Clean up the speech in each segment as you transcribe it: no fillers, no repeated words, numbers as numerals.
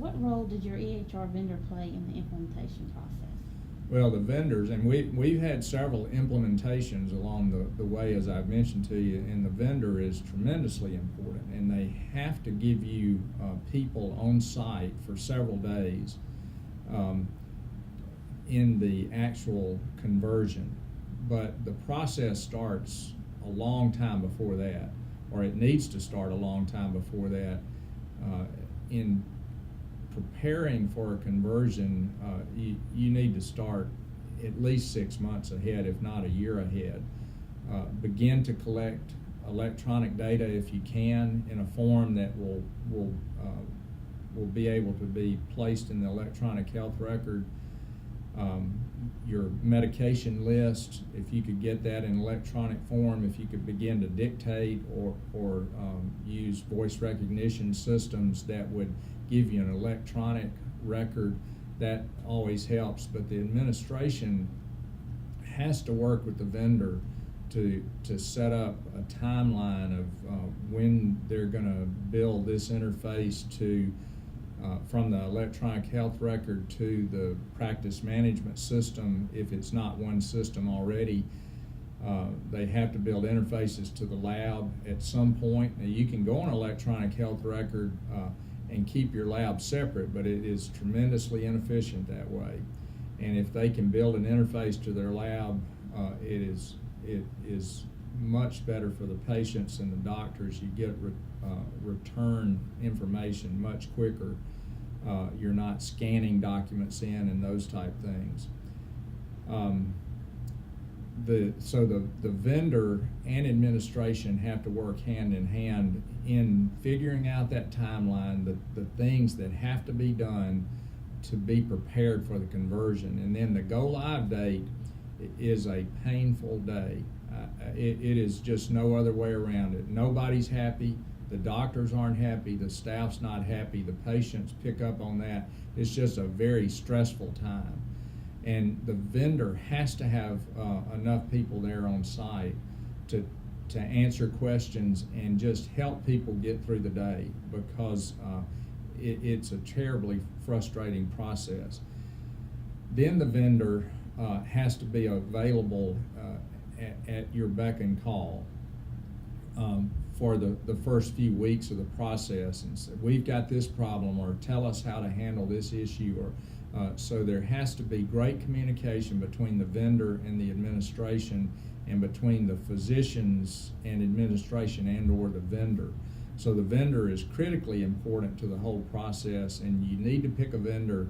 what role did your EHR vendor play in the implementation process? Well, the vendors, and we've had several implementations along the way, as I've mentioned to you, and the vendor is tremendously important, and they have to give you people on site for several days in the actual conversion. But the process starts a long time before that, or it needs to start a long time before that. In preparing for a conversion, you need to start at least 6 months ahead, if not a year ahead. Begin to collect electronic data if you can in a form that will be able to be placed in the electronic health record. Your medication list, if you could get that in electronic form, if you could begin to dictate or use voice recognition systems that would give you an electronic record, that always helps. But the administration has to work with the vendor to set up a timeline of when they're going to build this interface to from the electronic health record to the practice management system. If it's not one system already, they have to build interfaces to the lab at some point. Now, you can go on electronic health record and keep your lab separate, but it is tremendously inefficient that way. And if they can build an interface to their lab, it is much better for the patients and the doctors. You get return information much quicker. You're not scanning documents in and those type things. So the vendor and administration have to work hand in hand in figuring out that timeline, the things that have to be done to be prepared for the conversion. And then the go live date is a painful day. It is just no other way around it. Nobody's happy. The doctors aren't happy. The staff's not happy. The patients pick up on that. It's just a very stressful time. And the vendor has to have enough people there on site to answer questions and just help people get through the day, because it's a terribly frustrating process. Then the vendor has to be available at your beck and call for the first few weeks of the process, and say, we've got this problem, or tell us how to handle this issue, or so there has to be great communication between the vendor and the administration, and between the physicians and administration and or the vendor. So the vendor is critically important to the whole process, and you need to pick a vendor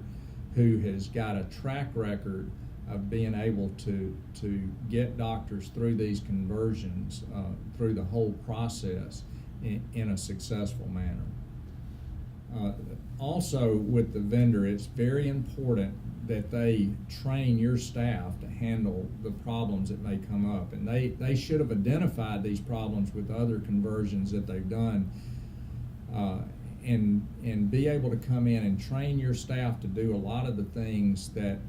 who has got a track record of being able to get doctors through these conversions, through the whole process in a successful manner. Also with the vendor, it's very important that they train your staff to handle the problems that may come up. And they should have identified these problems with other conversions that they've done, and be able to come in and train your staff to do a lot of the things that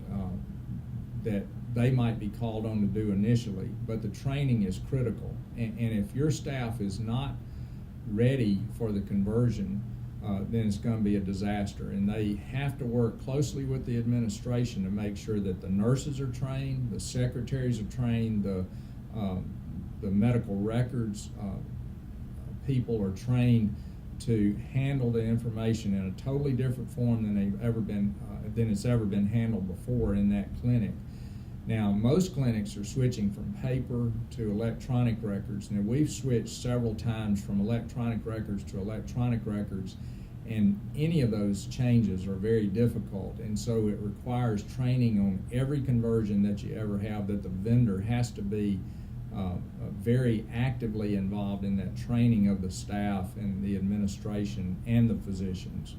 they might be called on to do initially. But the training is critical. And if your staff is not ready for the conversion, then it's going to be a disaster. And they have to work closely with the administration to make sure that the nurses are trained, the secretaries are trained, the medical records people are trained to handle the information in a totally different form than it's ever been handled before in that clinic. Now, most clinics are switching from paper to electronic records. Now, we've switched several times from electronic records to electronic records, and any of those changes are very difficult. And so it requires training on every conversion that you ever have, that the vendor has to be very actively involved in that training of the staff and the administration and the physicians.